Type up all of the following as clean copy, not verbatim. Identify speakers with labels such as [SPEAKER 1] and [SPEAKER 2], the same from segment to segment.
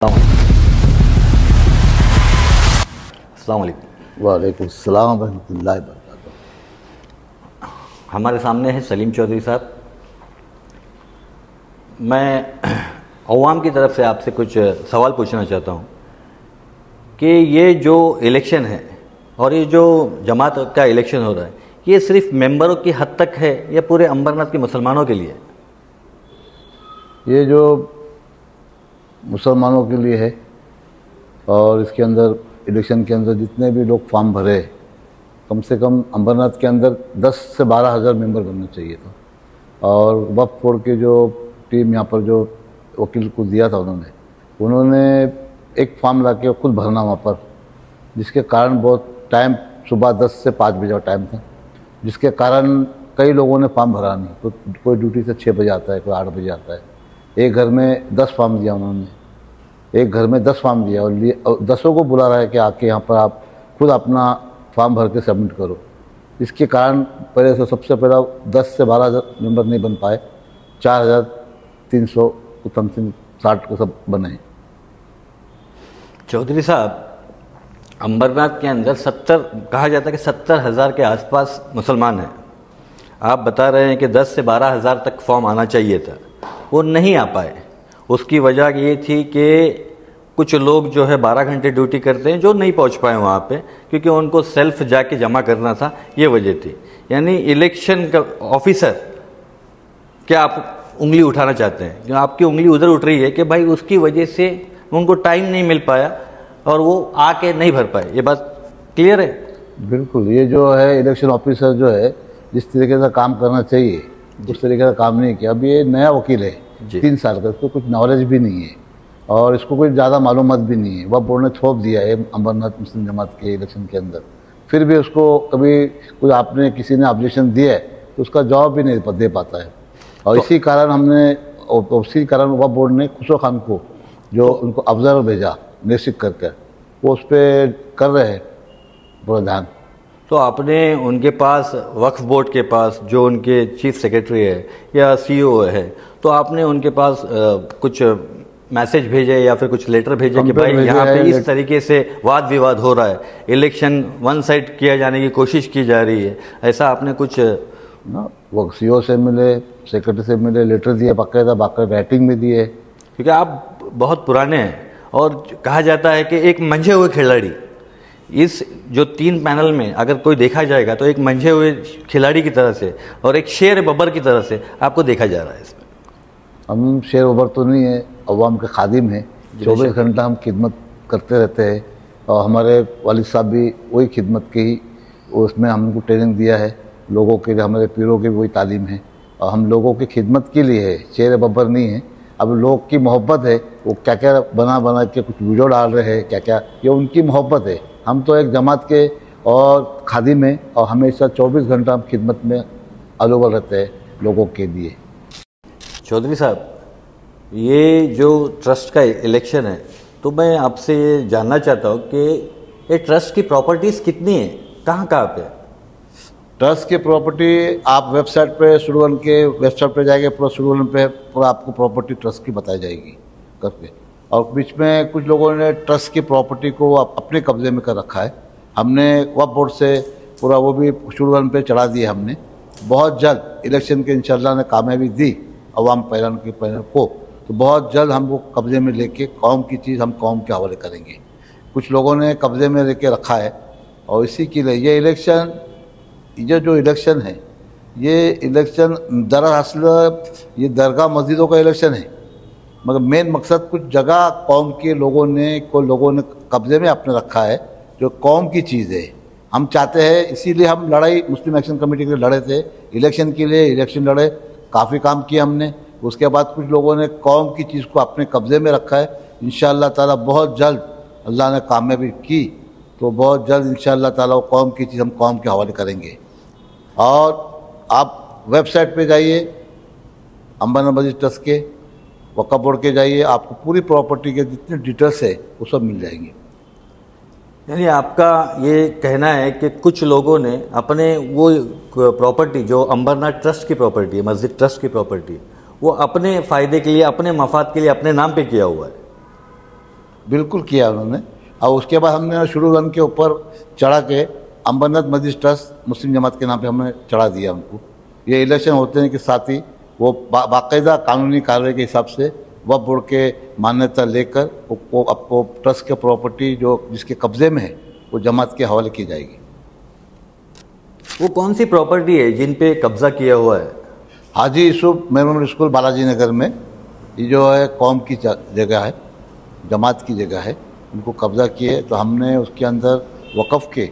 [SPEAKER 1] अस्सलाम वालेकुम।
[SPEAKER 2] वालेकुम सलाम रहमतुल्लाहि व बरकातुहू।
[SPEAKER 1] हमारे सामने है सलीम चौधरी साहब। मैं अवाम की तरफ से आपसे कुछ सवाल पूछना चाहता हूँ कि ये जो इलेक्शन है और ये जो जमात का इलेक्शन हो रहा है, ये सिर्फ मेंबरों की हद तक है या पूरे अंबरनाथ के मुसलमानों के लिए?
[SPEAKER 2] ये जो मुसलमानों के लिए है और इसके अंदर इलेक्शन के अंदर जितने भी लोग फॉर्म भरे, कम से कम अंबरनाथ के अंदर 10 से 12 हज़ार मेंबर बनना चाहिए था। और वक्फ बोर्ड के जो टीम यहाँ पर जो वकील को दिया था, उन्होंने एक फॉर्म ला के खुद भरना वहाँ पर, जिसके कारण बहुत टाइम सुबह 10 से 5 बजे का टाइम था, जिसके कारण कई लोगों ने फॉर्म भरा नहीं। तो कोई ड्यूटी से 6 बजे आता है, कोई 8 बजे आता है। एक घर में 10 फॉर्म दिया उन्होंने, एक घर में 10 फॉर्म दिया और 10 को बुला रहा है कि आके यहाँ पर आप खुद अपना फॉर्म भर के सबमिट करो। इसके कारण पहले से सबसे पहला 10 से 12 हज़ार मेंबर नहीं बन पाए, 4,300 समथिंग 60 को सब बने।
[SPEAKER 1] चौधरी साहब, अंबरनाथ के अंदर 70 कहा जाता है कि 70,000 के आसपास मुसलमान हैं। आप बता रहे हैं कि 10 से 12 हज़ार तक फॉर्म आना चाहिए था, वो नहीं आ पाए। उसकी वजह ये थी कि कुछ लोग जो है 12 घंटे ड्यूटी करते हैं जो नहीं पहुंच पाए वहाँ पे, क्योंकि उनको सेल्फ जाके जमा करना था, ये वजह थी। यानी इलेक्शन का ऑफिसर, क्या आप उंगली उठाना चाहते हैं? क्योंकि आपकी उंगली उधर उठ रही है कि भाई उसकी वजह से उनको टाइम नहीं मिल पाया और वो आके नहीं भर पाए। ये बात क्लियर है?
[SPEAKER 2] बिल्कुल। ये जो है इलेक्शन ऑफिसर जो है जिस तरीके से काम करना चाहिए उस तरीके का काम नहीं किया। अब ये नया वकील है, 3 साल का, इसको कुछ नॉलेज भी नहीं है और इसको कोई ज़्यादा मालूमात भी नहीं है। वह बोर्ड ने थोप दिया है अंबरनाथ मुस्लिम जमात के इलेक्शन के अंदर। फिर भी उसको कभी कुछ आपने किसी ने ऑब्जेक्शन दिया है तो उसका जवाब भी नहीं दे पाता है। और तो इसी कारण वह बोर्ड ने खुसरो खान को जो उनको ऑब्जर्वर भेजा निश्चित करके, वो उस पर कर रहे हैं पूरा ध्यान।
[SPEAKER 1] तो आपने उनके पास, वक्फ बोर्ड के पास जो उनके चीफ सेक्रेटरी है या सीईओ है, तो आपने उनके पास कुछ मैसेज भेजे या फिर कुछ लेटर भेजे कि भाई यहाँ पे इस तरीके से वाद विवाद हो रहा है, इलेक्शन वन साइड किया जाने की कोशिश की जा रही है, ऐसा आपने कुछ
[SPEAKER 2] ना? वो सीईओ से मिले, सेक्रेटरी से मिले, लेटर दिए, बाकायदा राइटिंग में दिए।
[SPEAKER 1] क्योंकि आप बहुत पुराने हैं और कहा जाता है कि एक मंझे हुए खिलाड़ी, इस जो 3 पैनल में अगर कोई देखा जाएगा तो एक मंझे हुए खिलाड़ी की तरह से और एक शेर बबर की तरह से आपको देखा जा रहा है इसमें।
[SPEAKER 2] हम शेर बबर तो नहीं है, अवाम के खादिम हैं। 24 घंटा हम खिदमत करते रहते हैं और हमारे वालिद साहब भी वही खिदमत की ही उसमें हमको ट्रेनिंग दिया है। लोगों के लिए, हमारे पीरों की वही तालीम है और हम लोगों की खिदमत के लिए है, शेर बबर नहीं है। अब लोग की मोहब्बत है, वो क्या क्या बना के कुछ वीडियो डाल रहे हैं, क्या क्या, ये उनकी मोहब्बत है। हम तो एक जमात के और खादिम हैं और हमेशा 24 घंटा हम खिदमत में अवेलेबल रहते हैं लोगों के लिए।
[SPEAKER 1] चौधरी साहब, ये जो ट्रस्ट का इलेक्शन है, तो मैं आपसे ये जानना चाहता हूँ कि ये ट्रस्ट की प्रॉपर्टीज़ कितनी है, कहाँ पे?
[SPEAKER 2] ट्रस्ट की प्रॉपर्टी आप वेबसाइट पे सुडवन के वेबसाइट पे जाएंगे, पूरा सुडवन पे पूरा आपको प्रॉपर्टी ट्रस्ट की बताई जाएगी करके। और बीच में कुछ लोगों ने ट्रस्ट की प्रॉपर्टी को अपने कब्जे में कर रखा है। हमने वक्फ बोर्ड से पूरा वो भी सुडवन पे चढ़ा दिया हमने। बहुत जल्द इलेक्शन के इंशाल्लाह ने कामयाबी दी अवाम पैरन को, तो बहुत जल्द हम वो कब्जे में लेके कौम की चीज़ हम कौम के हवाले करेंगे। कुछ लोगों ने कब्जे में लेके रखा है और इसी के लिए ये इलेक्शन, ये जो इलेक्शन है, ये इलेक्शन दरअसल ये दरगाह मस्जिदों का इलेक्शन है, मगर मेन मकसद कुछ जगह कौम के लोगों ने कब्जे में अपने रखा है जो कौम की चीज़ है। हम चाहते हैं, इसीलिए हम लड़ाई मुस्लिम एक्शन कमेटी के लिए लड़े थे, इलेक्शन के लिए इलेक्शन लड़े, काफ़ी काम किया हमने। उसके बाद कुछ लोगों ने कौम की चीज़ को अपने कब्जे में रखा है। इंशाअल्लाह ताला बहुत जल्द अल्लाह ने कामयाबी की तो बहुत जल्द इंशाअल्लाह ताला वो कौम की चीज़ हम कौम के हवाले करेंगे। और आप वेबसाइट पे जाइए, अंबरनाथ मस्जिद ट्रस्ट के वक्फ बोर्ड के जाइए, आपको पूरी प्रॉपर्टी के जितने डिटेल्स है वो सब मिल जाएंगे।
[SPEAKER 1] यानी आपका ये कहना है कि कुछ लोगों ने अपने वो प्रॉपर्टी जो अंबरनाथ ट्रस्ट की प्रॉपर्टी है, मस्जिद ट्रस्ट की प्रॉपर्टी, वो अपने फ़ायदे के लिए, अपने मफाद के लिए अपने नाम पे किया हुआ है।
[SPEAKER 2] बिल्कुल किया उन्होंने। और उसके बाद हमने शुरू रन के ऊपर चढ़ा के अम्बरनाथ मस्जिद ट्रस्ट मुस्लिम जमात के नाम पे हमने चढ़ा दिया उनको। ये इलेक्शन होते हैं कि साथ ही वो बाकायदा कानूनी कार्रवाई के हिसाब से वक्फ बोर्ड के मान्यता लेकर वो ट्रस्ट के प्रॉपर्टी जो जिसके कब्जे में है वो जमात के हवाले की जाएगी।
[SPEAKER 1] वो कौन सी प्रॉपर्टी है जिन पे कब्जा किया हुआ है?
[SPEAKER 2] हाजी यूसुफ मेमोरियल स्कूल बालाजी नगर में ये जो है कौम की जगह है, जमात की जगह है, उनको कब्जा किए। तो हमने उसके अंदर वक़फ़ के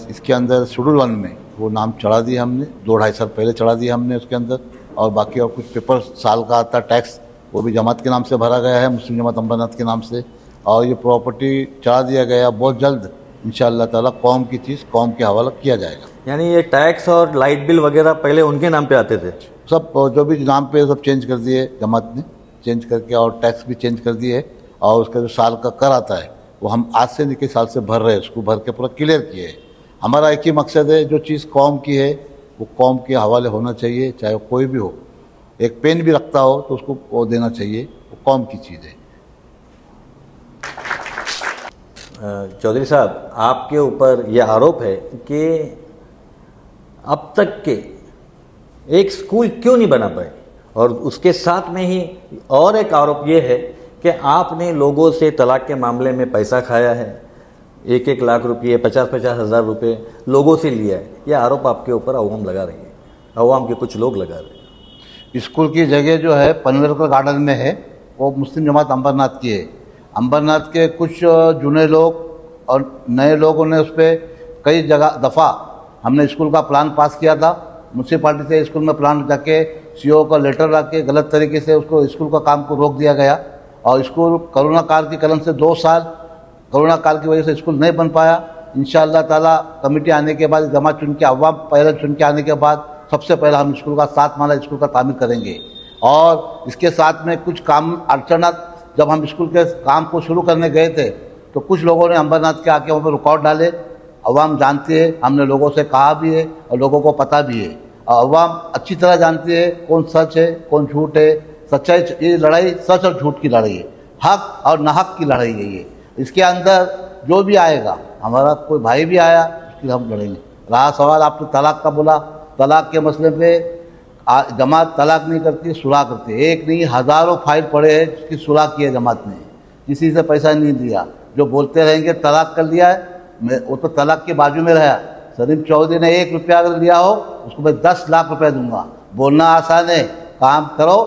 [SPEAKER 2] इसके अंदर शेड्यूल 1 में वो नाम चढ़ा दिया हमने, 2-2.5 साल पहले चढ़ा दिया हमने उसके अंदर। और बाकी और कुछ पेपर साल का आता टैक्स वो भी जमात के नाम से भरा गया है, मुस्लिम जमात अम्बरनाथ के नाम से। और ये प्रॉपर्टी चढ़ा दिया गया, बहुत जल्द इंशाअल्लाह ताला कौम की चीज़ कौम के हवाला किया जाएगा।
[SPEAKER 1] यानी ये टैक्स और लाइट बिल वगैरह पहले उनके नाम पे आते थे,
[SPEAKER 2] सब जो भी नाम पे सब चेंज कर दिए जमात ने, चेंज करके और टैक्स भी चेंज कर दिए। और उसका जो साल का कर आता है वो हम आज से नहीं साल से भर रहे हैं, उसको भर के पूरा क्लियर किए है। हमारा एक ही मकसद है, जो चीज़ कौम की है वो कौम के हवाले होना चाहिए, चाहे वो कोई भी हो। एक पेन भी रखता हो तो उसको वो देना चाहिए, वो कौम की चीज़ है।
[SPEAKER 1] चौधरी साहब, आपके ऊपर यह आरोप है कि अब तक के एक स्कूल क्यों नहीं बना पाए, और उसके साथ में ही और एक आरोप ये है कि आपने लोगों से तलाक के मामले में पैसा खाया है, 1-1 लाख रुपये, 50-50 हज़ार रुपये लोगों से लिया है। यह आरोप आपके ऊपर अवाम लगा रही है, अवाम के कुछ लोग लगा रहे हैं।
[SPEAKER 2] स्कूल की जगह जो है पनवेलकर गार्डन में है, वो मुस्लिम जमात अम्बरनाथ की है। अम्बरनाथ के कुछ जूने लोग और नए लोगों ने उस पर कई दफ़ा हमने स्कूल का प्लान पास किया था। म्यूनसिपालिटी से स्कूल में प्लान जाके सीओ का लेटर ला के गलत तरीके से उसको स्कूल का काम को रोक दिया गया। और स्कूल कोरोना काल की कलम से 2 साल कोरोना काल की वजह से स्कूल नहीं बन पाया। इंशाअल्लाह ताला कमेटी आने के बाद, जमात चुन के, अवाम पहले चुन के आने के बाद सबसे पहले हम स्कूल का 7 माला स्कूल का तामीर करेंगे। और इसके साथ में कुछ काम अड़चनात, जब हम स्कूल के काम को शुरू करने गए थे तो कुछ लोगों ने अम्बरनाथ के आके वहाँ पर रिकॉर्ड डाले। अवाम जानती है, हमने लोगों से कहा भी है और लोगों को पता भी है। और अवाम अच्छी तरह जानती है कौन सच है कौन झूठ है। सच्चाई, ये लड़ाई सच और झूठ की लड़ाई है, हक और नाहक की लड़ाई है ये। इसके अंदर जो भी आएगा, हमारा कोई भाई भी आया उसकी हम लड़ेंगे। रहा सवाल आपने तलाक का बोला, तलाक के मसले पे जमात तलाक नहीं करती, सुलह करती है। एक नहीं हज़ारों फाइल पड़े हैं जिसकी सुलह की है जमात ने, किसी से पैसा नहीं दिया। जो बोलते रहेंगे तलाक कर लिया है, वो तो तलाक के बाजू में रहा। सलीम चौधरी ने 1 रुपया अगर लिया हो उसको मैं 10 लाख रुपए दूंगा। बोलना आसान है, काम करो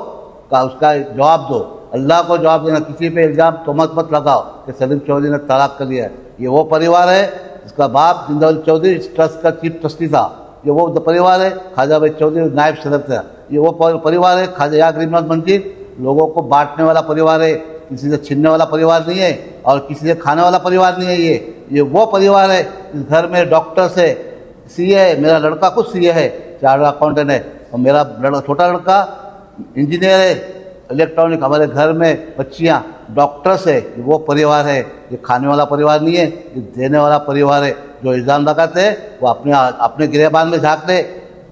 [SPEAKER 2] का उसका जवाब दो, अल्लाह को जवाब देना। किसी पे इल्ज़ाम तोहमत मत लगाओ कि सलीम चौधरी ने तलाक कर लिया है। ये वो परिवार है जिसका बाप जिंदाउल चौधरी ट्रस्ट का चीफ ट्रस्टी था। ये वो परिवार है, ख्वाजा भाई चौधरी नायब सदर था। ये वो परिवार है, ख्वाजा गरीबनाथ मंजिल लोगों को बांटने वाला परिवार है, किसी से छीनने वाला परिवार नहीं है और किसी से खाने वाला परिवार नहीं है। ये वो परिवार है। इस घर में डॉक्टर से सीए है, मेरा लड़का खुद सीए है, चार्टर्ड अकाउंटेंट है, और मेरा छोटा लड़का इंजीनियर है इलेक्ट्रॉनिक। हमारे घर में बच्चियाँ डॉक्टर्स है। ये वो परिवार है, ये खाने वाला परिवार नहीं है, ये देने वाला परिवार है। जो इल्ज़ाम लगाते हैं वो अपने गिरेबान में झाँक ले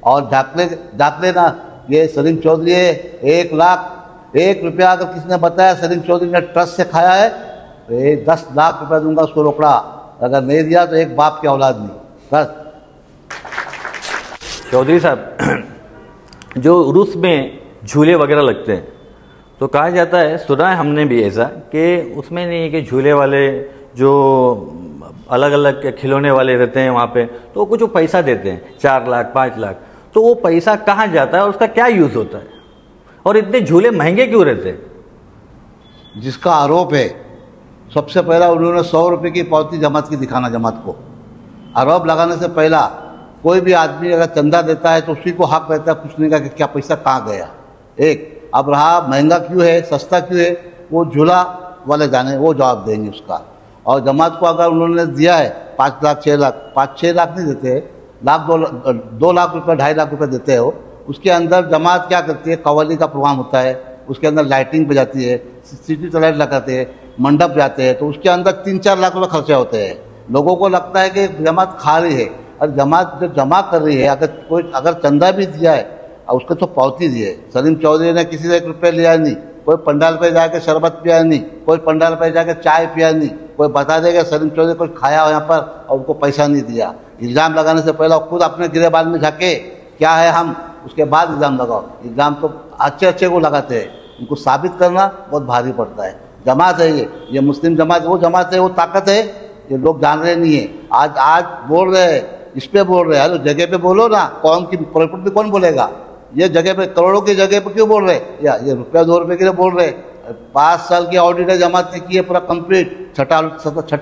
[SPEAKER 2] और झाँक लेना। ये सलीम चौधरी है, 1 रुपया अगर किसी ने बताया सलीम चौधरी ने ट्रस्ट से खाया है तो 10 लाख रुपया दूंगा उसको रोकड़ा। अगर नहीं दिया तो एक बाप की औलाद नहीं। बस
[SPEAKER 1] चौधरी साहब, जो उर्स में झूले वगैरह लगते हैं तो कहा जाता है, सुना है हमने भी ऐसा, कि उसमें नहीं है कि झूले वाले जो अलग अलग खिलौने वाले रहते हैं वहाँ पे, तो कुछ वो पैसा देते हैं 4 लाख 5 लाख। तो वो पैसा कहाँ जाता है और उसका क्या यूज़ होता है, और इतने झूले महंगे क्यों रहते हैं?
[SPEAKER 2] जिसका आरोप है, सबसे पहला उन्होंने 100 रुपये की पावती जमात की दिखाना। जमात को आरोप लगाने से पहला कोई भी आदमी अगर चंदा देता है तो उसी को हक रहता है पूछने का कि क्या पैसा कहाँ गया। एक अब रहा महंगा क्यों है सस्ता क्यों है, वो झूला वाले जाने, वो जवाब देंगे उसका। और जमात को अगर उन्होंने दिया है 5 लाख 6 लाख, 5-6 लाख नहीं देते, 2 लाख रुपये 2.5 लाख रुपये देते हो, उसके अंदर जमात क्या करती है, कव्वाली का प्रोग्राम होता है, उसके अंदर लाइटिंग पे जाती है, सिटी लाइट लगाते हैं, मंडप जाते हैं, तो उसके अंदर 3-4 लाख रुपये खर्चे होते हैं। लोगों को लगता है कि जमात खा रही है, और जमात जो जमा कर रही है, अगर चंदा भी दिया है और उसको तो पावती दी है। सलीम चौधरी ने किसी से 1 रुपया लिया नहीं, कोई पंडाल पे जाके शरबत पिया नहीं, कोई पंडाल पे जाके चाय पिया नहीं, कोई बता देगा सलीम चौधरी कुछ खाया हो यहाँ पर और उनको पैसा नहीं दिया। इल्ज़ाम लगाने से पहले खुद अपने गिरेबान में झाके क्या है हम, उसके बाद इल्ज़ाम लगाओ। इल्ज़ाम तो अच्छे अच्छे को लगाते हैं, उनको साबित करना बहुत भारी पड़ता है। जमात है ये मुस्लिम जमात, वो जमात है, वो ताकत है, ये लोग जान रहे नहीं है। आज बोल रहे हैं, इस पे बोल रहे हैं, अरे जगह पे बोलो ना, कौम की प्रॉपर्टी कौन बोलेगा? ये जगह पे, करोड़ों की जगह पे क्यों बोल रहे? या ये रुपया 2 रुपये के लिए बोल रहे? 5 साल की ऑडिट है जमात ने की है, पूरा कंप्लीट। छठा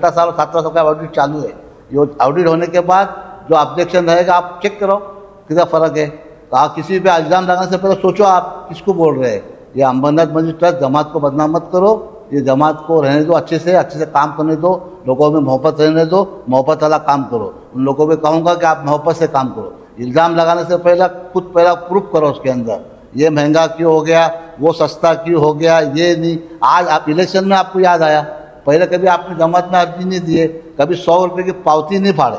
[SPEAKER 2] साल 17 साल का ऑडिट चालू है। ये ऑडिट होने के बाद जो ऑब्जेक्शन रहेगा आप चेक करो कितना फ़र्क है। कहा किसी पे इल्ज़ाम लगाने से पहले सोचो आप किसको बोल रहे हैं। ये अंबरनाथ मस्जिद ट्रस्ट जमात को बदनाम मत करो, ये जमात को रहने दो, अच्छे से काम करने दो, लोगों में मोहब्बत रहने दो, मोहब्बत वाला काम करो। उन लोगों को कहूँगा कि आप मोहब्बत से काम करो। इल्ज़ाम लगाने से पहले खुद पहला प्रूफ करो उसके अंदर, ये महंगा क्यों हो गया, वो सस्ता क्यों हो गया, ये नहीं। आज आप इलेक्शन में आपको याद आया, पहले कभी आपने जमात में अर्जी नहीं दिए, कभी 100 रुपये की पावती नहीं फाड़े,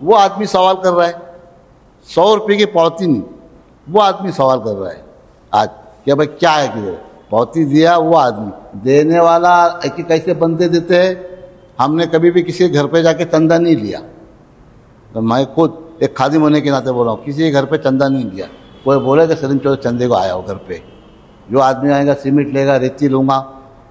[SPEAKER 2] वो आदमी सवाल कर रहा है। 100 रुपये की पावती नहीं, वो आदमी सवाल कर रहा है आज कि भाई क्या है कि पावती दिया वो आदमी, देने वाला कि कैसे बंदे देते हैं। हमने कभी भी किसी घर पे जाके चंदा नहीं लिया, तो मैं खुद एक खादिम होने के नाते बोल रहा हूँ, किसी के घर पे चंदा नहीं लिया। कोई बोले कि सलीम चौधरी चंदे को आया हो घर पे, जो आदमी आएगा सीमेंट लेगा, रेती लूँगा,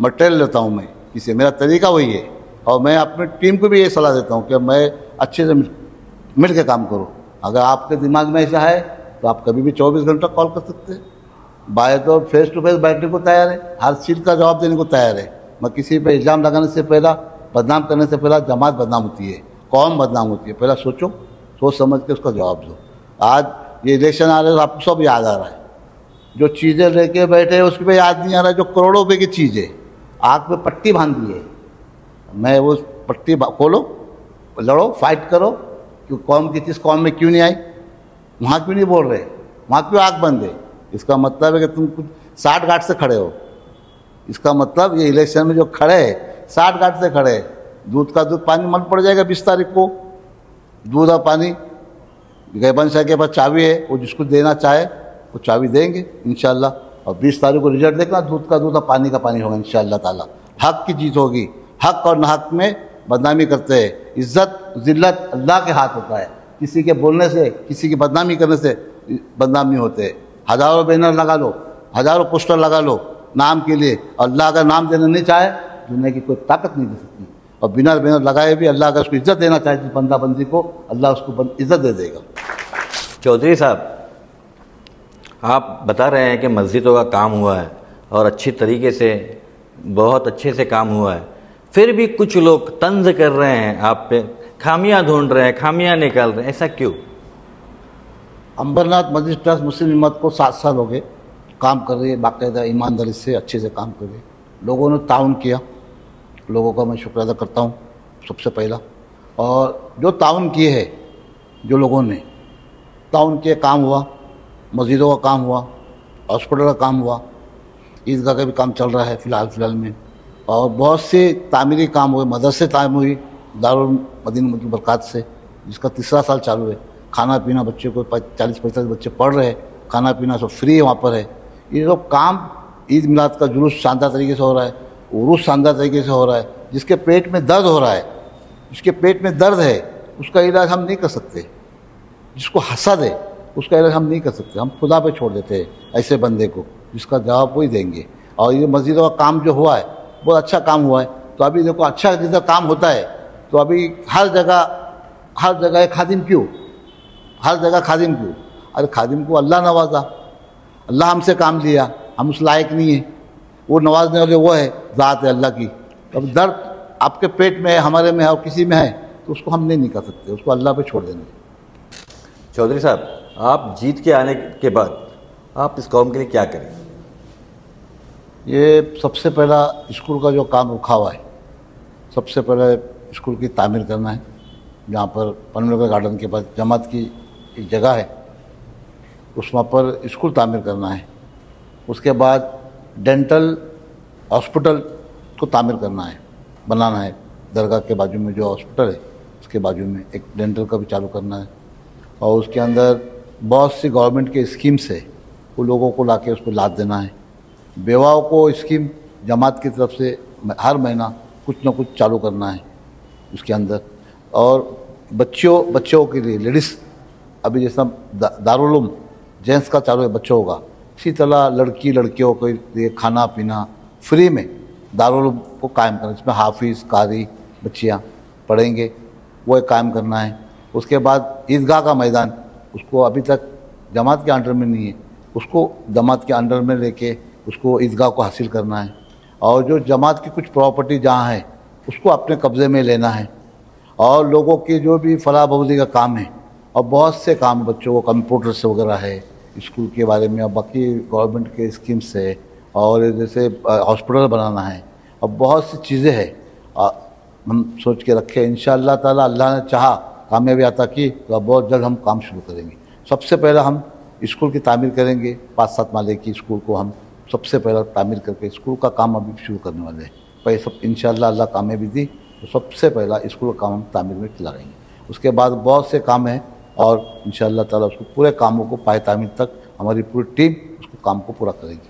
[SPEAKER 2] मटेरियल लेता हूँ मैं किसी, मेरा तरीका वही है। और मैं अपनी टीम को भी ये सलाह देता हूँ कि मैं अच्छे से मिल के काम करूँ। अगर आपके दिमाग में ऐसा है तो आप कभी भी 24 घंटा कॉल कर सकते हैं। बाय तो फेस टू फेस बैठने को तैयार है, हर चीज़ का जवाब देने को तैयार है। मैं किसी पे इल्ज़ाम लगाने से पहला, बदनाम करने से पहला जमात बदनाम होती है, कौम बदनाम होती है, पहला सोचो, सोच समझ के उसका जवाब दो। आज ये इलेक्शन आ रहे हैं, आपको सब याद आ रहा है, जो चीज़ें लेके बैठे हैं उस पर याद नहीं आ रहा है, जो करोड़ों रुपये की चीज़ है आग पे पट्टी बांध दी है। मैं वो पट्टी खोलो, लड़ो, फाइट करो कि कौम की चीज़ कौम में क्यों नहीं आई, वहाँ क्यों नहीं बोल रहे, वहाँ क्यों आग बंद है। इसका मतलब है कि तुम कुछ 60 घाट से खड़े हो। इसका मतलब ये इलेक्शन में जो खड़े हैं 60 घाट से खड़े हैं। दूध का दूध पानी मन पड़ जाएगा 20 तारीख को, दूध और पानी। गैबन शाह के पास चाबी है, वो जिसको देना चाहे वो चाबी देंगे इंशाल्लाह। और 20 तारीख को रिजल्ट देखना, दूध का दूध और पानी का पानी होगा इंशाल्लाह ताला। हक की जीत होगी। हक और नाहक में बदनामी करते हैं। इज्जत जिल्लत अल्लाह के हाथ होता है, किसी के बोलने से, किसी की बदनामी करने से बदनाम नहीं होते। हज़ारों बैनर लगा लो, हज़ारों पोस्टर लगा लो नाम के लिए, अल्लाह अगर नाम देना नहीं चाहे दुनिया की कोई ताकत नहीं दे सकती। और बिना बैनर लगाए भी अल्लाह अगर उसको इज्जत देना चाहे जिस बंदा बंदी को, अल्लाह उसको इज्जत दे देगा।
[SPEAKER 1] चौधरी साहब, आप बता रहे हैं कि मस्जिदों का काम हुआ है और अच्छी तरीके से, बहुत अच्छे से काम हुआ है, फिर भी कुछ लोग तंज कर रहे हैं आप पे, खामियां ढूंढ रहे हैं, खामियां निकाल रहे हैं, ऐसा क्यों?
[SPEAKER 2] अंबरनाथ मस्जिद ट्रस्ट मुस्लिम उम्मत को 7 साल हो गए काम कर रही है, बाकायदा ईमानदारी से अच्छे से काम कर रही है। लोगों ने ताउन किया, लोगों का मैं शुक्र अदा करता हूँ सबसे पहला। और जो ताउन किए है, जो लोगों ने ताउन किए, काम हुआ, मस्जिदों का काम हुआ, हॉस्पिटल का काम हुआ, ईदगाह का भी काम चल रहा है फ़िलहाल में। और बहुत से तामीरी काम हुए, मदरसे तामीर हुई दारुल मदीना मुल्क बरक़ात से, जिसका 3रा साल चालू है। खाना पीना बच्चे को 40-45 बच्चे पढ़ रहे हैं, खाना पीना सब फ्री है वहाँ पर है। ये लोग काम, ईद मिलाद का जुलूस शानदार तरीके से हो रहा है, उरूस शानदार तरीके से हो रहा है। जिसके पेट में दर्द हो रहा है, जिसके पेट में दर्द है, उसका इलाज हम नहीं कर सकते। जिसको हसद है उसका इलाज हम नहीं कर सकते, हम खुदा पे छोड़ देते हैं ऐसे बंदे को, जिसका जवाब वही देंगे। और ये मस्जिदों का काम जो हुआ है बहुत अच्छा काम हुआ है। तो अभी देखो अच्छा जैसा काम होता है तो अभी हर जगह खादिम क्यों, हर जगह खादिम क्यों? अरे खादिम को अल्लाह नवाजा, अल्लाह हमसे काम लिया, हम उस लायक नहीं है, वो नवाजने वाले वो है, ज़ात है अल्लाह की। अब दर्द आपके पेट में है, हमारे में है और किसी में है, तो उसको हम नहीं कर सकते, उसको अल्लाह पे छोड़ देंगे।
[SPEAKER 1] चौधरी साहब, आप जीत के आने के बाद आप इस कौम के लिए क्या करें?
[SPEAKER 2] ये सबसे पहला स्कूल का जो काम रुका हुआ है, सबसे पहले स्कूल की तामीर करना है। जहाँ पर पनवेल गार्डन के पास जमात की एक जगह है, उस वहाँ पर स्कूल तामीर करना है। उसके बाद डेंटल हॉस्पिटल को तामीर करना है, बनाना है। दरगाह के बाजू में जो हॉस्पिटल है उसके बाजू में एक डेंटल का भी चालू करना है। और उसके अंदर बहुत सी गवर्नमेंट के स्कीम्स है, वो लोगों को लाके उसको लाभ देना है। बेवाओं को स्कीम जमात की तरफ से हर महीना कुछ ना कुछ चालू करना है उसके अंदर। और बच्चों के लिए लेडीज़, अभी जैसा दारुल उलूम जेंट्स का चालू है बच्चों का, इसी तरह लड़कियों के लिए खाना पीना फ्री में दारुल उलूम को कायम करना, इसमें हाफिज़ कारी बच्चियाँ पढ़ेंगे, वो एक कायम करना है। उसके बाद ईदगाह का मैदान, उसको अभी तक जमात के अंडर में नहीं है, उसको जमात के अंडर में लेके उसको ईदगाह को हासिल करना है। और जो जमात की कुछ प्रॉपर्टी जहाँ है उसको अपने कब्ज़े में लेना है। और लोगों की जो भी फलाह बहबूदी का काम है, और बहुत से काम बच्चों को कंप्यूटर्स वगैरह है स्कूल के बारे में, और बाकी गवर्नमेंट के स्कीम्स है, और जैसे हॉस्पिटल बनाना है, और बहुत सी चीज़ें हैं हम सोच के रखे। इंशाअल्लाह ताला अल्लाह ने चाहा कामयाबी अता की तो बहुत जल्द हम काम शुरू करेंगे। सबसे पहला हम स्कूल की तामीर करेंगे, 5-7 माले की स्कूल को हम सबसे पहला तामीर करके स्कूल का काम अभी शुरू करने वाले हैं। पहले सब इंशाअल्लाह अल्लाह कामयाबी दी तो सबसे पहला स्कूल का काम हम तामीर में चलाएंगे। उसके बाद बहुत से काम हैं और इंशाअल्लाह ताला उसको पूरे कामों को पाए तामीर तक हमारी पूरी टीम उसको काम को पूरा करेगी।